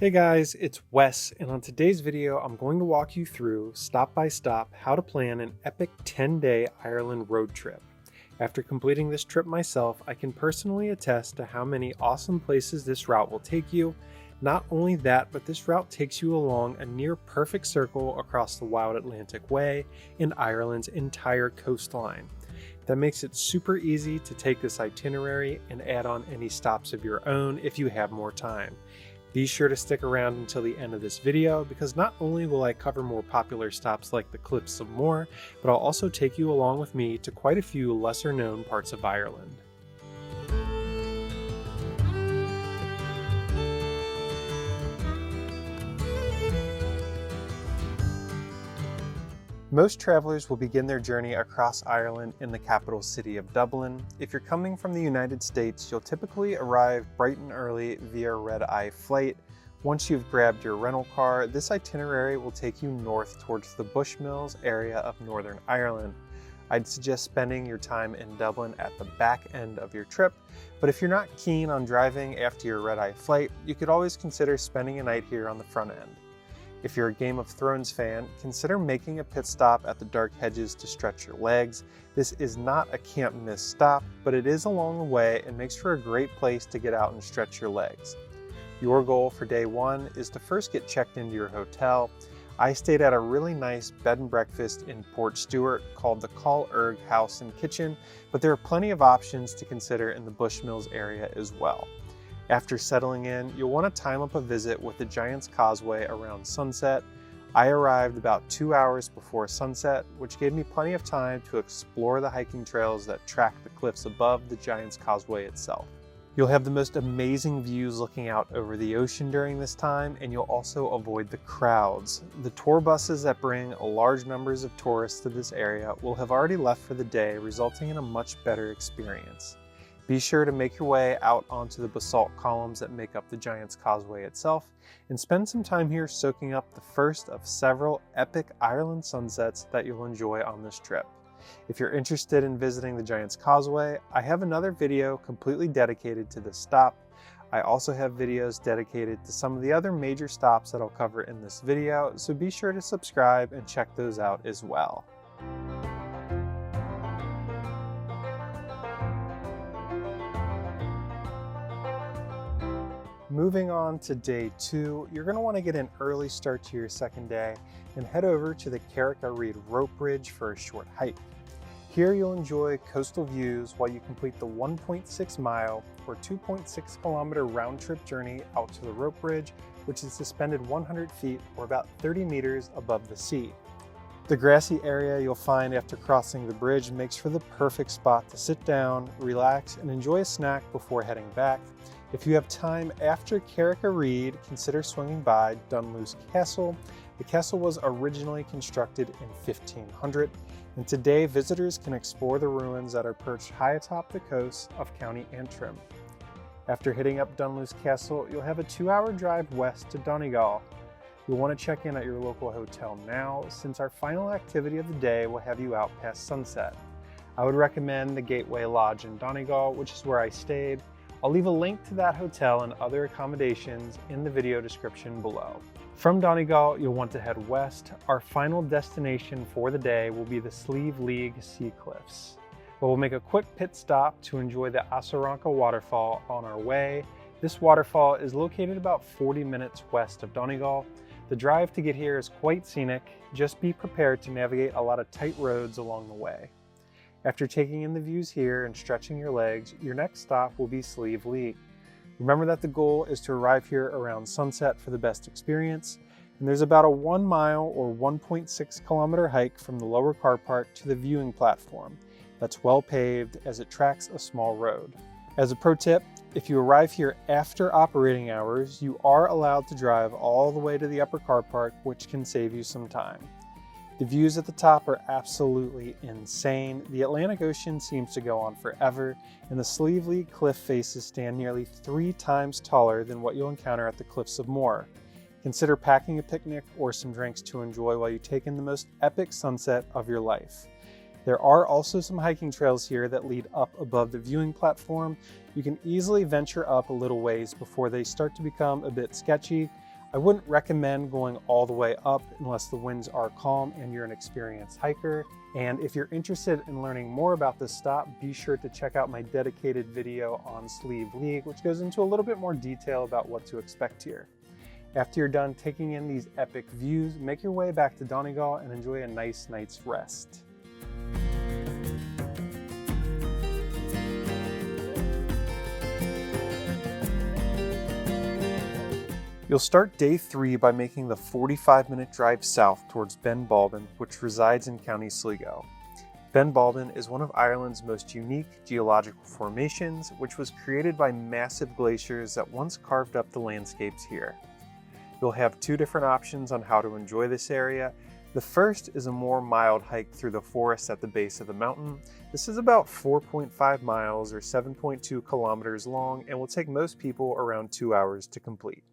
Hey guys, it's Wes, and on today's video I'm going to walk you through, stop by stop, how to plan an epic 10-day Ireland road trip. After completing this trip myself, I can personally attest to how many awesome places this route will take you. Not only that, but this route takes you along a near perfect circle across the Wild Atlantic Way and Ireland's entire coastline. That makes it super easy to take this itinerary and add on any stops of your own if you have more time. Be sure to stick around until the end of this video because not only will I cover more popular stops like the Cliffs of Moher, but I'll also take you along with me to quite a few lesser known parts of Ireland. Most travelers will begin their journey across Ireland in the capital city of Dublin. If you're coming from the United States, you'll typically arrive bright and early via red-eye flight. Once you've grabbed your rental car, this itinerary will take you north towards the Bushmills area of Northern Ireland. I'd suggest spending your time in Dublin at the back end of your trip, but if you're not keen on driving after your red-eye flight, you could always consider spending a night here on the front end. If you're a Game of Thrones fan, consider making a pit stop at the Dark Hedges to stretch your legs. This is not a can't miss stop, but it is along the way and makes for a great place to get out and stretch your legs. Your goal for day one is to first get checked into your hotel. I stayed at a really nice bed and breakfast in Port Stewart called the Causeway House and Kitchen, but there are plenty of options to consider in the Bushmills area as well. After settling in, you'll want to time up a visit with the Giant's Causeway around sunset. I arrived about 2 hours before sunset, which gave me plenty of time to explore the hiking trails that track the cliffs above the Giant's Causeway itself. You'll have the most amazing views looking out over the ocean during this time, and you'll also avoid the crowds. The tour buses that bring large numbers of tourists to this area will have already left for the day, resulting in a much better experience. Be sure to make your way out onto the basalt columns that make up the Giant's Causeway itself, and spend some time here soaking up the first of several epic Ireland sunsets that you'll enjoy on this trip. If you're interested in visiting the Giant's Causeway, I have another video completely dedicated to this stop. I also have videos dedicated to some of the other major stops that I'll cover in this video, so be sure to subscribe and check those out as well. Moving on to day two, you're going to want to get an early start to your second day and head over to the Croagh rope bridge for a short hike. Here you'll enjoy coastal views while you complete the 1.6 mile or 2.6 kilometer round trip journey out to the rope bridge, which is suspended 100 feet or about 30 meters above the sea. The grassy area you'll find after crossing the bridge makes for the perfect spot to sit down, relax, and enjoy a snack before heading back. If you have time after Croagh, consider swinging by Dunluce Castle. The castle was originally constructed in 1500, and today visitors can explore the ruins that are perched high atop the coast of County Antrim. After hitting up Dunluce Castle, you'll have a 2-hour drive west to Donegal. You'll want to check in at your local hotel now, since our final activity of the day will have you out past sunset. I would recommend the Gateway Lodge in Donegal, which is where I stayed. I'll leave a link to that hotel and other accommodations in the video description below. From Donegal, you'll want to head west. Our final destination for the day will be the Skellig Michael Sea Cliffs, but we'll make a quick pit stop to enjoy the Asaranka waterfall on our way. This waterfall is located about 40 minutes west of Donegal. The drive to get here is quite scenic. Just be prepared to navigate a lot of tight roads along the way. After taking in the views here and stretching your legs, your next stop will be Skellig Michael. Remember that the goal is to arrive here around sunset for the best experience, and there's about a 1 mile or 1.6 kilometer hike from the lower car park to the viewing platform. That's well paved as it tracks a small road. As a pro tip, if you arrive here after operating hours, you are allowed to drive all the way to the upper car park, which can save you some time. The views at the top are absolutely insane. The Atlantic Ocean seems to go on forever, and the Skellig Michael cliff faces stand nearly 3 times taller than what you'll encounter at the Cliffs of Moher. Consider packing a picnic or some drinks to enjoy while you take in the most epic sunset of your life. There are also some hiking trails here that lead up above the viewing platform. You can easily venture up a little ways before they start to become a bit sketchy. I wouldn't recommend going all the way up unless the winds are calm and you're an experienced hiker. And if you're interested in learning more about this stop, be sure to check out my dedicated video on Slieve League, which goes into a little bit more detail about what to expect here. After you're done taking in these epic views, make your way back to Donegal and enjoy a nice night's rest. You'll start day 3 by making the 45-minute drive south towards Benbulben, which resides in County Sligo. Benbulben is one of Ireland's most unique geological formations, which was created by massive glaciers that once carved up the landscapes here. You'll have 2 different options on how to enjoy this area. The first is a more mild hike through the forest at the base of the mountain. This is about 4.5 miles or 7.2 kilometers long and will take most people around 2 hours to complete.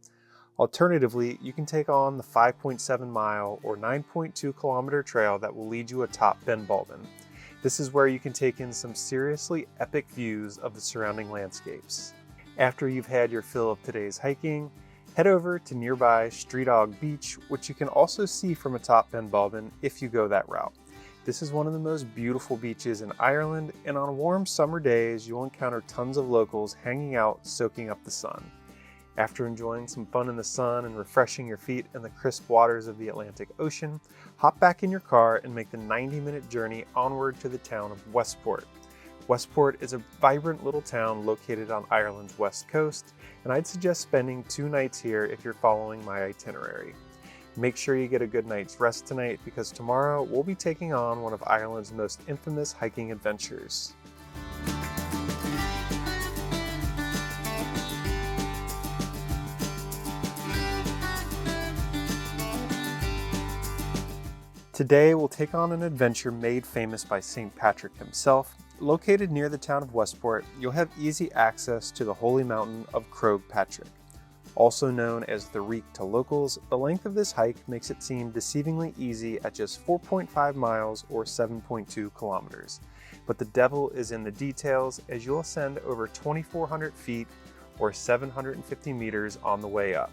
Alternatively, you can take on the 5.7 mile or 9.2 kilometer trail that will lead you atop Benbulben. This is where you can take in some seriously epic views of the surrounding landscapes. After you've had your fill of today's hiking, head over to nearby Streedag Beach, which you can also see from atop Benbulben if you go that route. This is one of the most beautiful beaches in Ireland, and on warm summer days, you'll encounter tons of locals hanging out, soaking up the sun. After enjoying some fun in the sun and refreshing your feet in the crisp waters of the Atlantic Ocean, hop back in your car and make the 90-minute journey onward to the town of Westport. Westport is a vibrant little town located on Ireland's west coast, and I'd suggest spending 2 nights here if you're following my itinerary. Make sure you get a good night's rest tonight because tomorrow we'll be taking on one of Ireland's most infamous hiking adventures. Today we'll take on an adventure made famous by St. Patrick himself. Located near the town of Westport, you'll have easy access to the holy mountain of Croagh Patrick. Also known as the Reek to locals, the length of this hike makes it seem deceivingly easy at just 4.5 miles or 7.2 kilometers. But the devil is in the details as you'll ascend over 2,400 feet or 750 meters on the way up.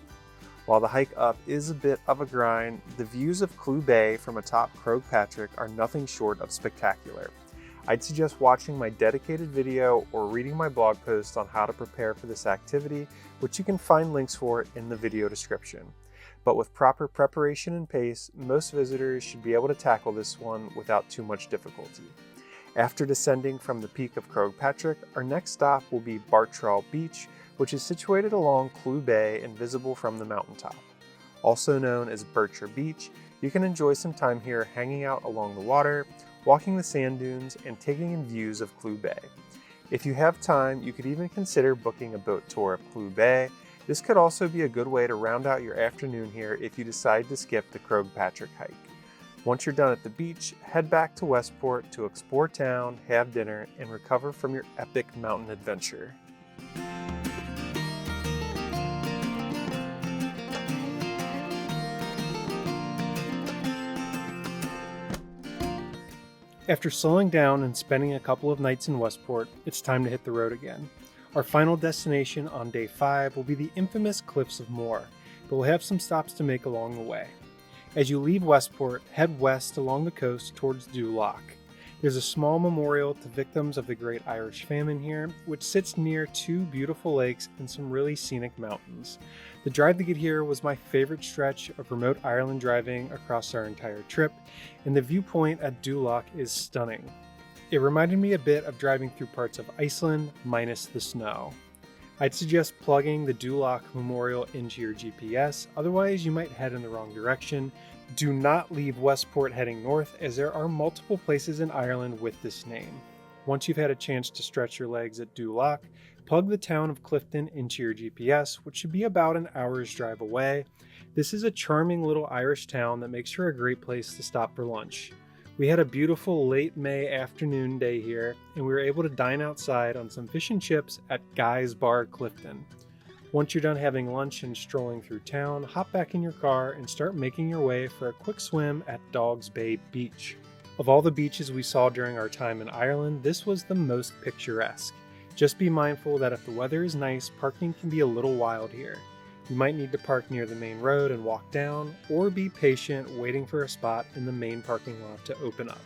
While the hike up is a bit of a grind, the views of Clew Bay from atop Croagh Patrick are nothing short of spectacular. I'd suggest watching my dedicated video or reading my blog post on how to prepare for this activity, which you can find links for in the video description. But with proper preparation and pace, most visitors should be able to tackle this one without too much difficulty. After descending from the peak of Croagh Patrick, our next stop will be Bartrall Beach, which is situated along Clew Bay and visible from the mountaintop. Also known as Bircher Beach, you can enjoy some time here hanging out along the water, walking the sand dunes, and taking in views of Clew Bay. If you have time, you could even consider booking a boat tour of Clew Bay. This could also be a good way to round out your afternoon here if you decide to skip the Croagh Patrick hike. Once you're done at the beach, head back to Westport to explore town, have dinner, and recover from your epic mountain adventure. After slowing down and spending a couple of nights in Westport, it's time to hit the road again. Our final destination on day 5 will be the infamous Cliffs of Moher, but we'll have some stops to make along the way. As you leave Westport, head west along the coast towards Dublin. There's a small memorial to victims of the Great Irish Famine here, which sits near 2 beautiful lakes and some really scenic mountains. The drive to get here was my favorite stretch of remote Ireland driving across our entire trip, and the viewpoint at Dublin is stunning. It reminded me a bit of driving through parts of Iceland, minus the snow. I'd suggest plugging the Dublin Memorial into your GPS, otherwise you might head in the wrong direction. Do not leave Westport heading north, as there are multiple places in Ireland with this name. Once you've had a chance to stretch your legs at Dublin, plug the town of Clifton into your GPS, which should be about an hour's drive away. This is a charming little Irish town that makes for a great place to stop for lunch. We had a beautiful late May afternoon day here, and we were able to dine outside on some fish and chips at Guy's Bar Clifton. Once you're done having lunch and strolling through town, hop back in your car and start making your way for a quick swim at Dogs Bay Beach. Of all the beaches we saw during our time in Ireland, this was the most picturesque. Just be mindful that if the weather is nice, parking can be a little wild here. You might need to park near the main road and walk down, or be patient waiting for a spot in the main parking lot to open up.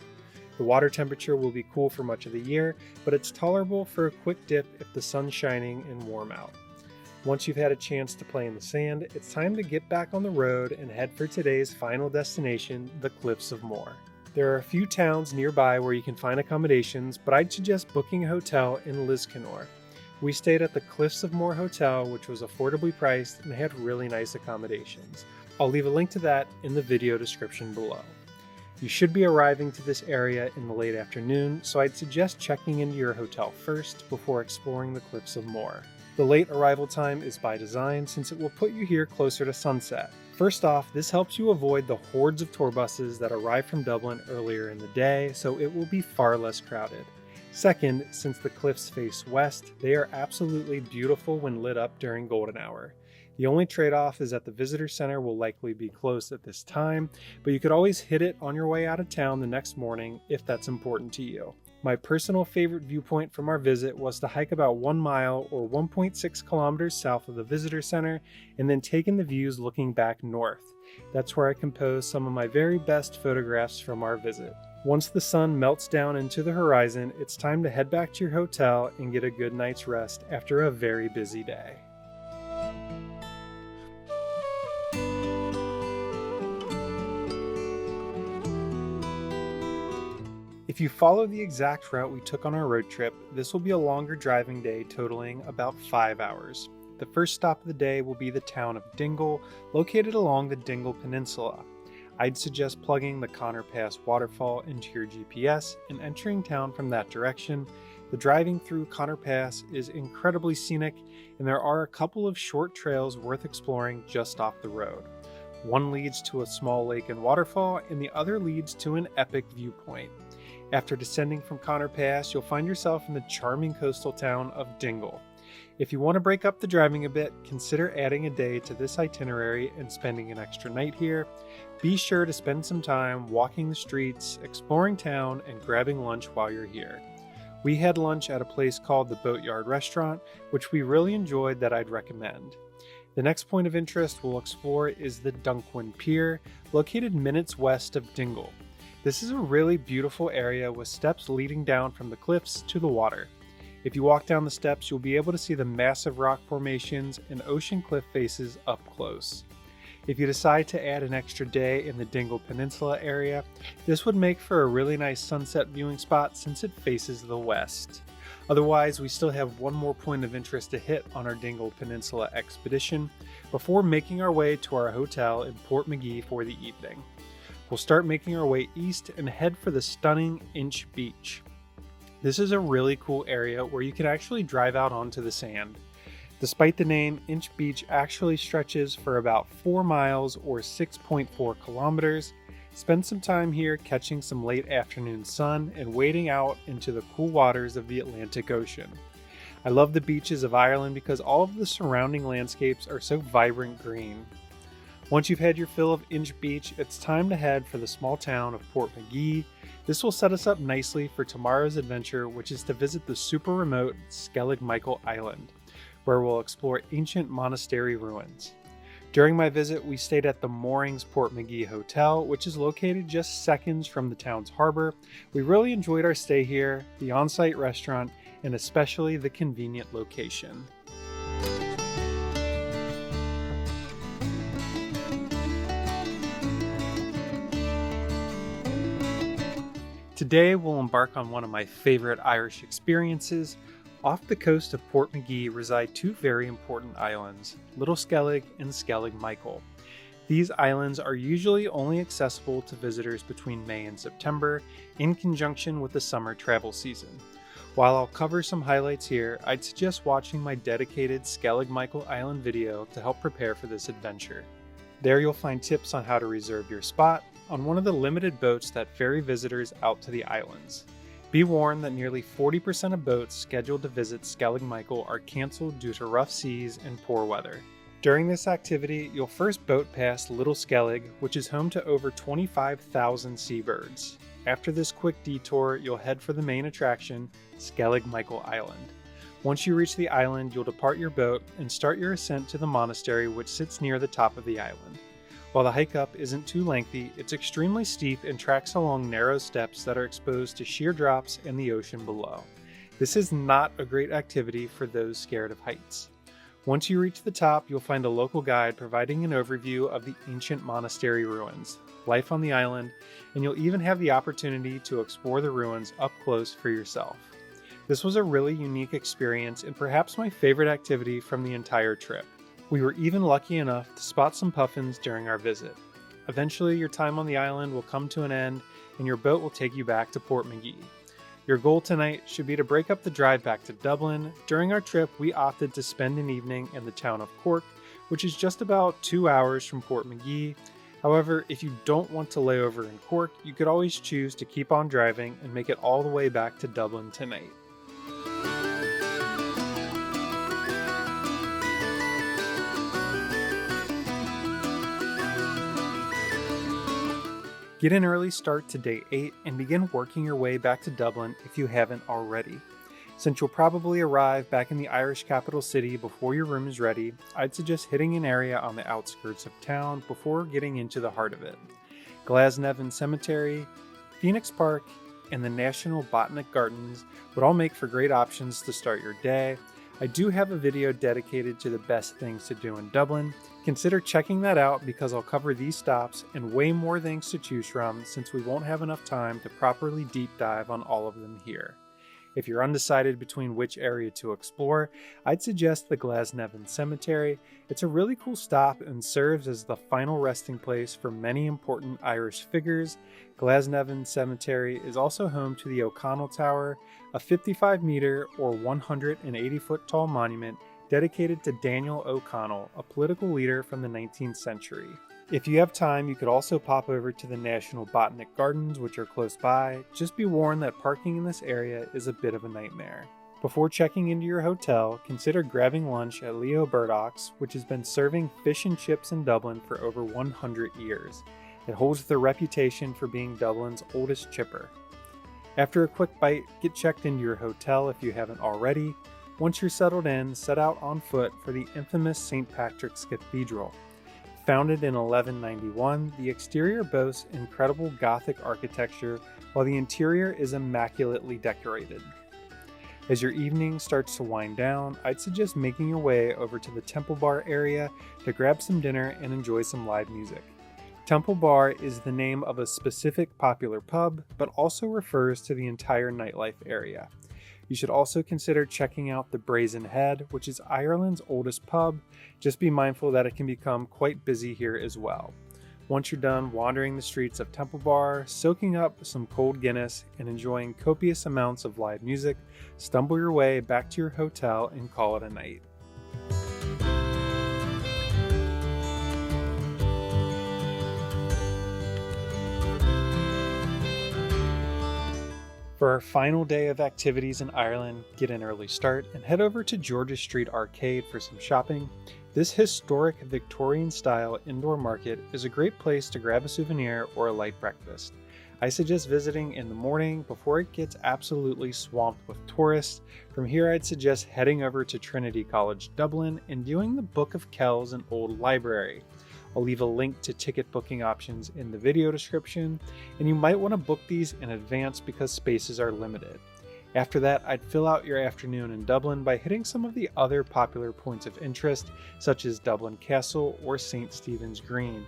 The water temperature will be cool for much of the year, but it's tolerable for a quick dip if the sun's shining and warm out. Once you've had a chance to play in the sand, it's time to get back on the road and head for today's final destination, the Cliffs of Moher. There are a few towns nearby where you can find accommodations, but I'd suggest booking a hotel in Liscannor. We stayed at the Cliffs of Moher Hotel, which was affordably priced and had really nice accommodations. I'll leave a link to that in the video description below. You should be arriving to this area in the late afternoon, so I'd suggest checking into your hotel first before exploring the Cliffs of Moher. The late arrival time is by design since it will put you here closer to sunset. First off, this helps you avoid the hordes of tour buses that arrive from Dublin earlier in the day, so it will be far less crowded. Second, since the cliffs face west, they are absolutely beautiful when lit up during golden hour. The only trade-off is that the visitor center will likely be closed at this time, but you could always hit it on your way out of town the next morning if that's important to you. My personal favorite viewpoint from our visit was to hike about 1 mile or 1.6 kilometers south of the visitor center and then take in the views looking back north. That's where I composed some of my very best photographs from our visit. Once the sun melts down into the horizon, it's time to head back to your hotel and get a good night's rest after a very busy day. If you follow the exact route we took on our road trip, this will be a longer driving day totaling about 5 hours. The first stop of the day will be the town of Dingle, located along the Dingle Peninsula. I'd suggest plugging the Connor Pass waterfall into your GPS and entering town from that direction. The driving through Connor Pass is incredibly scenic, and there are a couple of short trails worth exploring just off the road. One leads to a small lake and waterfall, and the other leads to an epic viewpoint. After descending from Connor Pass, you'll find yourself in the charming coastal town of Dingle. If you want to break up the driving a bit, consider adding a day to this itinerary and spending an extra night here. Be sure to spend some time walking the streets, exploring town, and grabbing lunch while you're here. We had lunch at a place called the Boatyard Restaurant, which we really enjoyed that I'd recommend. The next point of interest we'll explore is the Dunquin Pier, located minutes west of Dingle. This is a really beautiful area with steps leading down from the cliffs to the water. If you walk down the steps, you'll be able to see the massive rock formations and ocean cliff faces up close. If you decide to add an extra day in the Dingle Peninsula area, this would make for a really nice sunset viewing spot since it faces the west. Otherwise, we still have one more point of interest to hit on our Dingle Peninsula expedition before making our way to our hotel in Portmagee for the evening. We'll start making our way east and head for the stunning Inch Beach. This is a really cool area where you can actually drive out onto the sand. Despite the name, Inch Beach actually stretches for about 4 miles or 6.4 kilometers. Spend some time here catching some late afternoon sun and wading out into the cool waters of the Atlantic Ocean. I love the beaches of Ireland because all of the surrounding landscapes are so vibrant green. Once you've had your fill of Inch Beach, it's time to head for the small town of Portmagee. This will set us up nicely for tomorrow's adventure, which is to visit the super remote Skellig Michael Island, where we'll explore ancient monastery ruins. During my visit, we stayed at the Moorings Portmagee Hotel, which is located just seconds from the town's harbor. We really enjoyed our stay here, the on-site restaurant, and especially the convenient location. Today we'll embark on one of my favorite Irish experiences. Off the coast of Portmagee reside two very important islands, Little Skellig and Skellig Michael. These islands are usually only accessible to visitors between May and September, in conjunction with the summer travel season. While I'll cover some highlights here, I'd suggest watching my dedicated Skellig Michael Island video to help prepare for this adventure. There you'll find tips on how to reserve your spot on one of the limited boats that ferry visitors out to the islands. Be warned that nearly 40% of boats scheduled to visit Skellig Michael are canceled due to rough seas and poor weather. During this activity, you'll first boat past Little Skellig, which is home to over 25,000 seabirds. After this quick detour, you'll head for the main attraction, Skellig Michael Island. Once you reach the island, you'll depart your boat and start your ascent to the monastery, which sits near the top of the island. While the hike up isn't too lengthy, it's extremely steep and tracks along narrow steps that are exposed to sheer drops and the ocean below. This is not a great activity for those scared of heights. Once you reach the top, you'll find a local guide providing an overview of the ancient monastery ruins, life on the island, and you'll even have the opportunity to explore the ruins up close for yourself. This was a really unique experience and perhaps my favorite activity from the entire trip. We were even lucky enough to spot some puffins during our visit. Eventually, your time on the island will come to an end and your boat will take you back to Portmagee. Your goal tonight should be to break up the drive back to Dublin. During our trip, we opted to spend an evening in the town of Cork, which is just about 2 hours from Portmagee. However, if you don't want to lay over in Cork, you could always choose to keep on driving and make it all the way back to Dublin tonight. Get an early start to day 8 and begin working your way back to Dublin if you haven't already. Since you'll probably arrive back in the Irish capital city before your room is ready, I'd suggest hitting an area on the outskirts of town before getting into the heart of it. Glasnevin Cemetery, Phoenix Park, and the National Botanic Gardens would all make for great options to start your day. I do have a video dedicated to the best things to do in Dublin. Consider checking that out because I'll cover these stops and way more things to choose from since we won't have enough time to properly deep dive on all of them here. If you're undecided between which area to explore, I'd suggest the Glasnevin Cemetery. It's a really cool stop and serves as the final resting place for many important Irish figures. Glasnevin Cemetery is also home to the O'Connell Tower, a 55-meter or 180-foot tall monument dedicated to Daniel O'Connell, a political leader from the 19th century. If you have time, you could also pop over to the National Botanic Gardens, which are close by. Just be warned that parking in this area is a bit of a nightmare. Before checking into your hotel, consider grabbing lunch at Leo Burdock's, which has been serving fish and chips in Dublin for over 100 years. It holds the reputation for being Dublin's oldest chipper. After a quick bite, get checked into your hotel if you haven't already. Once you're settled in, set out on foot for the infamous St. Patrick's Cathedral. Founded in 1191, the exterior boasts incredible Gothic architecture, while the interior is immaculately decorated. As your evening starts to wind down, I'd suggest making your way over to the Temple Bar area to grab some dinner and enjoy some live music. Temple Bar is the name of a specific popular pub, but also refers to the entire nightlife area. You should also consider checking out the Brazen Head, which is Ireland's oldest pub. Just be mindful that it can become quite busy here as well. Once you're done wandering the streets of Temple Bar, soaking up some cold Guinness, and enjoying copious amounts of live music, stumble your way back to your hotel and call it a night. For our final day of activities in Ireland, get an early start and head over to Georgia Street Arcade for some shopping. This historic Victorian-style indoor market is a great place to grab a souvenir or a light breakfast. I suggest visiting in the morning before it gets absolutely swamped with tourists. From here, I'd suggest heading over to Trinity College Dublin and viewing the Book of Kells and Old Library. I'll leave a link to ticket booking options in the video description, and you might want to book these in advance because spaces are limited. After that, I'd fill out your afternoon in Dublin by hitting some of the other popular points of interest, such as Dublin Castle or St. Stephen's Green.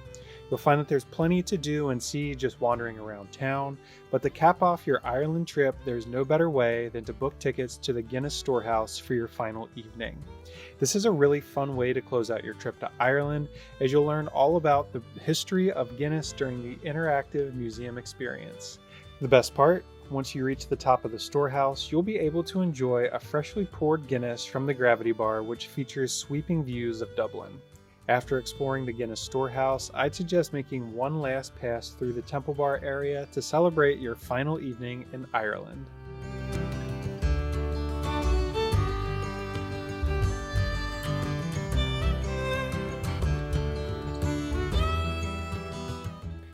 You'll find that there's plenty to do and see just wandering around town, but to cap off your Ireland trip, there's no better way than to book tickets to the Guinness Storehouse for your final evening. This is a really fun way to close out your trip to Ireland, as you'll learn all about the history of Guinness during the interactive museum experience. The best part? Once you reach the top of the storehouse, you'll be able to enjoy a freshly poured Guinness from the Gravity Bar, which features sweeping views of Dublin. After exploring the Guinness Storehouse, I'd suggest making one last pass through the Temple Bar area to celebrate your final evening in Ireland.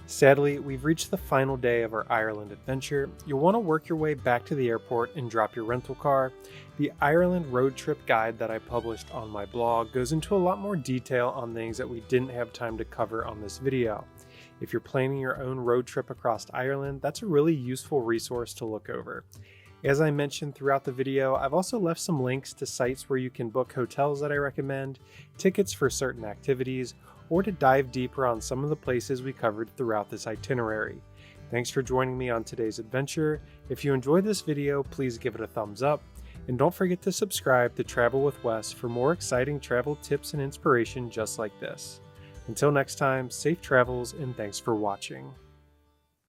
Sadly, we've reached the final day of our Ireland adventure. You'll want to work your way back to the airport and drop your rental car. The Ireland road trip guide that I published on my blog goes into a lot more detail on things that we didn't have time to cover on this video. If you're planning your own road trip across Ireland, that's a really useful resource to look over. As I mentioned throughout the video, I've also left some links to sites where you can book hotels that I recommend, tickets for certain activities, or to dive deeper on some of the places we covered throughout this itinerary. Thanks for joining me on today's adventure. If you enjoyed this video, please give it a thumbs up, and don't forget to subscribe to Travel with Wes for more exciting travel tips and inspiration just like this. Until next time, safe travels and thanks for watching.